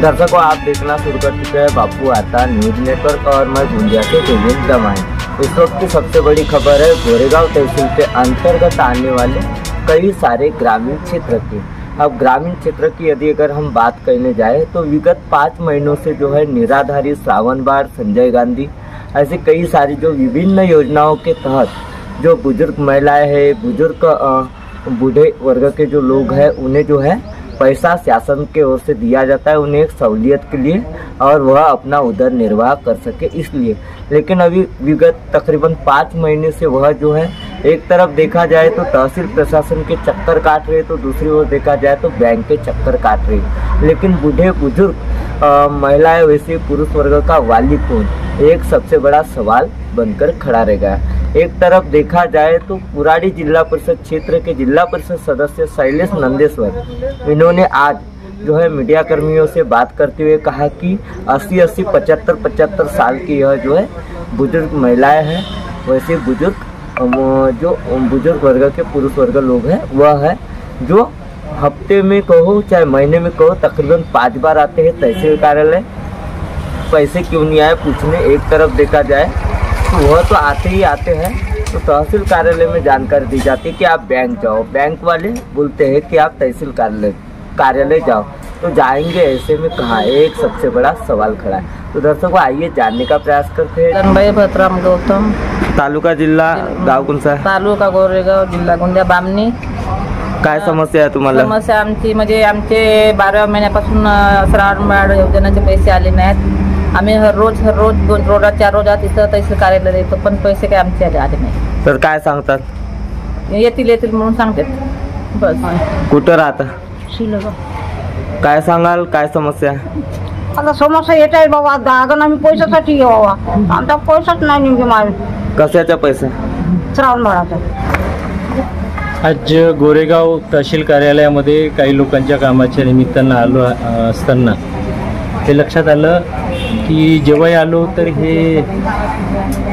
दर्शकों, आप देखना शुरू कर चुके हैं बापू आता न्यूज नेटवर्क और मैं गुंजिया से देवेंद्र दमाई। इस वक्त की सबसे बड़ी खबर है गोरेगांव तहसील के अंतर्गत आने वाले कई सारे ग्रामीण क्षेत्र की। अब ग्रामीण क्षेत्र की यदि अगर हम बात करने जाए तो विगत 5 महीनों से जो है निराधारी, श्रावण बाढ़, संजय गांधी ऐसे कई सारी जो विभिन्न योजनाओं के तहत जो बुजुर्ग महिलाएं हैं, बुजुर्ग बूढ़े वर्ग के जो लोग हैं उन्हें जो है पैसा शासन के ओर से दिया जाता है उन्हें एक सहूलियत के लिए और वह अपना उदर निर्वाह कर सके इसलिए। लेकिन अभी विगत तकरीबन 5 महीने से वह जो है एक तरफ देखा जाए तो तहसील प्रशासन के चक्कर काट रहे तो दूसरी ओर देखा जाए तो बैंक के चक्कर काट रहे। लेकिन बूढ़े बुजुर्ग महिलाएं वैसे पुरुष वर्ग का वाली कौन, एक सबसे बड़ा सवाल बनकर खड़ा रहेगा। एक तरफ देखा जाए तो पुराड़ी जिला परिषद क्षेत्र के जिला परिषद सदस्य शैलेश नंदेश्वर, इन्होंने आज जो है मीडिया कर्मियों से बात करते हुए कहा कि 80-80, 75-75 साल की यह जो है बुजुर्ग महिलाएं हैं, वैसे बुजुर्ग जो बुजुर्ग वर्ग के पुरुष वर्ग लोग हैं वह है जो हफ्ते में कहो चाहे महीने में कहो तकरीबन 5 बार आते हैं तहसील कार्यालय। पैसे क्यों नहीं आए पूछने। एक तरफ देखा जाए तो वह तो आते ही आते हैं, तो तहसील कार्यालय में जानकारी दी जाती है कि आप बैंक जाओ, बैंक वाले बोलते हैं कि आप तहसील कार्यालय जाओ, तो जाएंगे ऐसे में कहाँ, एक सबसे बड़ा सवाल खड़ा है। तो दर्शकों आइए जानने का प्रयास करते हैं। जनबाई भद्राम गौतम, तालुका जिल्हा गाव कोणचा? तालुका गोरेगाव, जिल्हा गोंदिया, बामणी। काय समस्या आहे तुम्हाला? समस्या आमची म्हणजे आमचे 12व्या महिन्यापासून श्रावण बाळ योजनेचे पैसे आले नाहीत। आम्ही हर रोज रोजच्या रोजात इथं तहसील कार्यालय येतो पण पैसे काय आमचे आले नाही। तर काय सांगतात? येतील म्हणून सांगतात बस। कुठं राहता? शिलगाव। काय सांगाल, काय समस्या? आता समस्या येत आहे बाबा, दागन आम्ही पैशासाठी बाबा, आमचा पैसाच नाही नेमके मारे। कशाचा पैसा? श्रावण बाळाचा। आज गोरेगाव तहसील कार्यालयामध्ये काही लोकांच्या कामाच्या निमित्तानं आलो असताना ते लक्षात आलं की जेव्हा आलो तर हे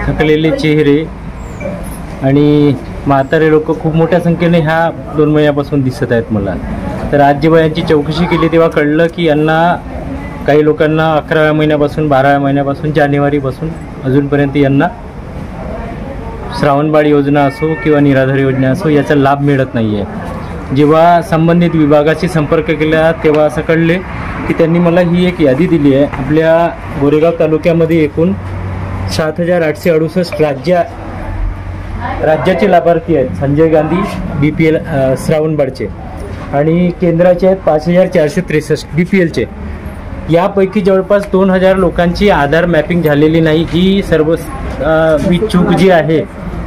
थकलेले चेहरे आणि म्हातारे लोक खूप मोठ्या संख्येने ह्या 2 महिन्यापासून दिसत आहेत मला। तर आज जेव्हा यांची चौकशी केली तेव्हा कळलं की यांना काही लोकांना 11व्या महिन्यापासून 12व्या महिन्यापासून जानेवारीपासून अजूनपर्यंत यांना श्रावणबाळ योजना असो किंवा निराधार योजना असो याचा लाभ मिळत नाही आहे। जेव्हा संबंधित विभागाशी संपर्क केला तेव्हा असं कळले की त्यांनी मला ही एक यादी दिली आहे। आपल्या गोरेगाव तालुक्यामध्ये एकूण 7,868 राज्याचे लाभार्थी आहेत संजय गांधी BPL श्रावणबाळचे आणि केंद्राचे आहेत 5,463 BPLचे। यापैकी जवळपास 2,000 लोकांची आधार मॅपिंग झालेली नाही। ही सर्व चूक जी आहे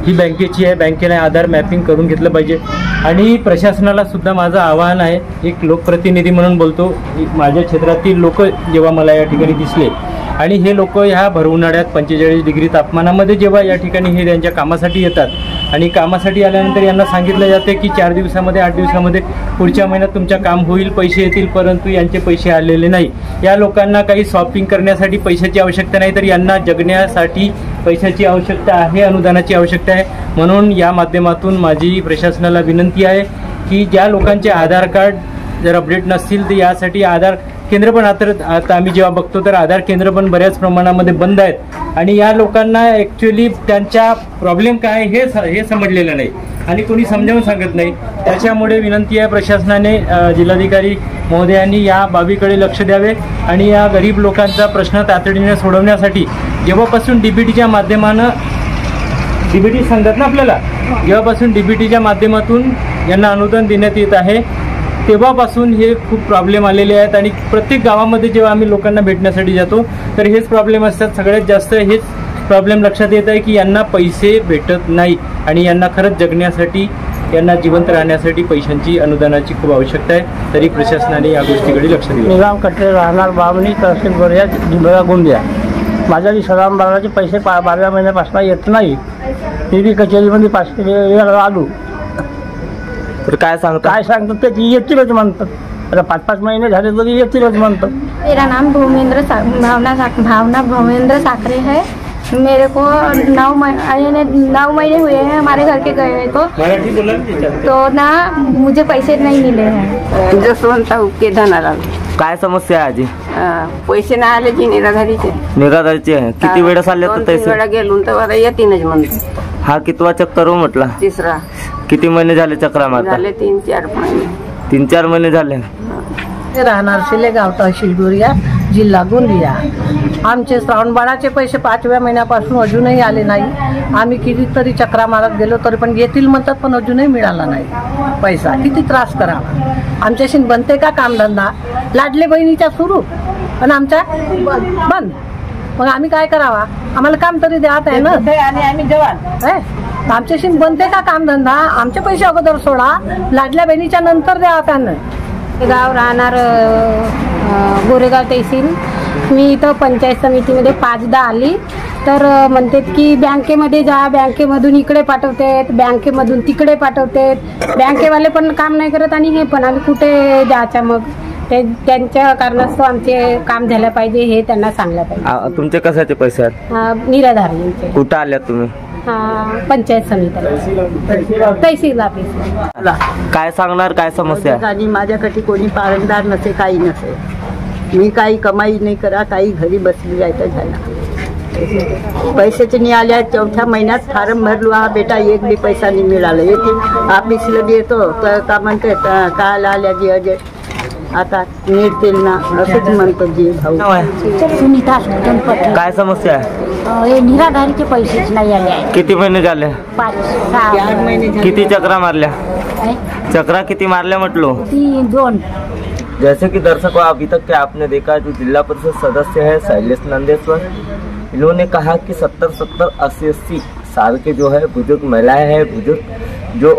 ही बँकेची आहे। बँकेने आधार मॅपिंग करून घेतलं पाहिजे आणि प्रशासनाला सुद्धा माझं आवाहन आहे, एक लोकप्रतिनिधी म्हणून बोलतो, माझ्या क्षेत्रातील लोक जेव्हा मला या ठिकाणी दिसले आणि हे लोक ह्या भर उन्हाळ्यात 45 डिग्री तापमानामध्ये जेव्हा या ठिकाणी हे त्यांच्या कामासाठी येतात आणि कामासाठी आल्यानंतर यांना सांगितलं जाते की 4 दिवसामध्ये 8 दिवसामध्ये पुढच्या महिन्यात तुमचं काम होईल, पैसे येतील, परंतु यांचे पैसे आलेले नाही। या लोकांना काही शॉपिंग करण्यासाठी पैशाची आवश्यकता नाही तर यांना जगण्यासाठी पैशाची आवश्यकता आहे, अनुदानाची आवश्यकता आहे। म्हणून या माध्यमातून माझी प्रशासनाला विनंती आहे की ज्या लोकांचे आधार कार्ड जर अपडेट नसतील तर यासाठी आधार केंद्र पण आता आम्ही जेव्हा बघतो तर आधार केंद्र पण बऱ्याच प्रमाणामध्ये बंद आहेत आणि या लोकांना ॲक्च्युअली त्यांचा प्रॉब्लेम काय हे समजलेलं नाही आणि कोणी समजावून सांगत नाही। त्याच्यामुळे विनंती आहे प्रशासनाने, जिल्हाधिकारी महोदयांनी या बाबीकडे लक्ष द्यावे आणि या गरीब लोकांचा प्रश्न तातडीने सोडवण्यासाठी जेव्हापासून DBTच्या माध्यमानं DBT सांगतात ना आपल्याला, जेव्हापासून DBTच्या माध्यमातून यांना अनुदान देण्यात येत आहे तेव्हापासून हे खूप प्रॉब्लेम आलेले आहेत आणि प्रत्येक गावामध्ये जेव्हा आम्ही लोकांना भेटण्यासाठी जातो तर हेच प्रॉब्लेम असतात। सगळ्यात जास्त हेच प्रॉब्लेम लक्षात येत आहे की यांना पैसे भेटत नाही आणि यांना खरंच जगण्यासाठी, यांना जिवंत राहण्यासाठी पैशांची, अनुदानाची खूप आवश्यकता आहे। तरी प्रशासनाने या गोष्टीकडे लक्ष दिलं। निजाम कटरे, राहणार बामणी, तहसील गोरेगाव, जिल्हा गोंदिया। माझ्या श्रावण बाळाचे पैसे 12व्या महिन्यापासून येत नाही। मी कचेरीमध्ये 500 वेळा आलो तर काय सांगतात ते येतीलच म्हणतात। आता 5-5 महीने झाले तरी येतीलच म्हणतात। मेरा नाम भावना भूमेंद्र साकरे है। मेरे को 9 महीने हुए हैं हमारे घर के गए को, मराठी बोला ना त्याच्यात. तो ना मुझे पैसे नहीं मिले हैं. जसवंत उके धनाराव. काय समस्या आहे आजी? पैसे नाही आले जी निराधारीचे. निराधारची आहे. किती वेळेस आले तर 2-3 वेळा गेलो तर मला येतीनच म्हणतो. हा कितवा चक्कर हो म्हटला? तिसरा. किती महिने झाले चक्रा मारता? झाले 3-4 महिने. 3-4 महिने झाले. राहणार शिलेगाव तहसील बोरिया जिल्हा गोंदिया. आमचे श्रावणबाळाचे पैसे 5व्या महिन्यापासून अजूनही आले नाही. आम्ही कितीतरी चक्रा मारत गेलो तरी पण येतील म्हणतात, पण अजूनही मिळाला नाही पैसा. किती त्रास करावा. आमच्याशी बनते का कामधंदा? लाडले बहिणीच्या सुरू पण आमच्या बंद. मग आम्ही काय करावा? आम्हाला काम तरी द्यात आहे ना. आणि आम्ही जवान आमच्याशी बनते का कामधंदा? आमचे पैसे अगोदर सोडा, लाडल्या बहिणीच्या नंतर द्या त्यांना. गाव राहणार गोरेगाव तहसील. मी इथं पंचायत समितीमध्ये 5दा आली तर म्हणतात की बँकेमध्ये जा, बँकेमधून इकडे पाठवतात, बँकेमधून तिकडे पाठवतात. बँकेवाले पण काम नाही करत आणि हे पण. आम्ही कुठे जायचं मग? त्यांच्या कारणास्तव आमचे काम झालं पाहिजे हे त्यांना सांगलं पाहिजे. तुमचे कशाचे पैसे आहेत? निराधारींचे. कुठं आल्यात तुम्ही? पंचायत समितीला, तहसील ऑफिस. काय सांगणार? काय समस्या आहे? आणि माझ्याकडे कोणी पारंदार नसे, काही नसे. मी काही कमाई नाही करा, काही घरी बसली जायचं झाला. पैशाचे नाही आले. 4थ्या महिन्यात फॉर्म भरलो. हा बेटा एक बी पैसा नाही मिळाला. येते ऑफिसला येतो तर का म्हणते काल आल्या जी अजय आता मिळतील ना असंच म्हणतो जी भाऊ. सुनीता गणपती. काय समस्या आहे? निराधारीचे पैसेच नहीं आले हैं. किती महिने झाले? 5-6 महिने. किती चक्रा मारल्या? चक्रा किती मारल्या म्हटलो? 3-2. जैसे कि दर्शकों, अभी तक के आपने देखा जो जिला परिषद सदस्य है शैलेश नंदेश्वर, इन्होंने कहा कि 70-70, 80-80 साल के जो है बुजुर्ग महिलाएं हैं, बुजुर्ग जो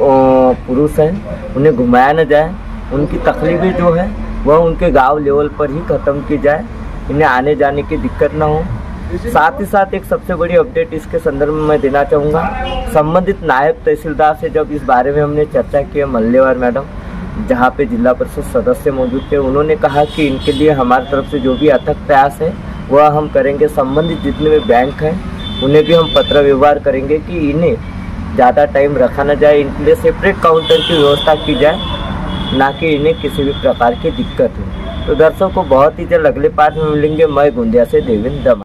पुरुष हैं, उन्हें घुमाया न जाए. उनकी तकलीफें जो है वह उनके गांव लेवल पर ही ख़त्म की जाए. इन्हें आने जाने की दिक्कत न हो. साथ ही साथ एक सबसे बड़ी अपडेट इसके संदर्भ में मैं देना चाहूँगा. संबंधित नायब तहसीलदार से जब इस बारे में हमने चर्चा की है, मल्लेवार मैडम, जहाँ पे जिला परिषद सदस्य मौजूद थे, उन्होंने कहा कि इनके लिए हमारी तरफ से जो भी अथक प्रयास है वह हम करेंगे. संबंधित जितने भी बैंक हैं उन्हें भी हम पत्र व्यवहार करेंगे कि इन्हें ज़्यादा टाइम रखा न जाए, इनके लिए सेपरेट काउंटर की व्यवस्था की जाए, ना कि इन्हें किसी भी प्रकार की दिक्कत हो. तो दर्शकों, बहुत ही जल्द अगले पार्ट में मिलेंगे. मैं गोंदिया से देवेंद्र दमा.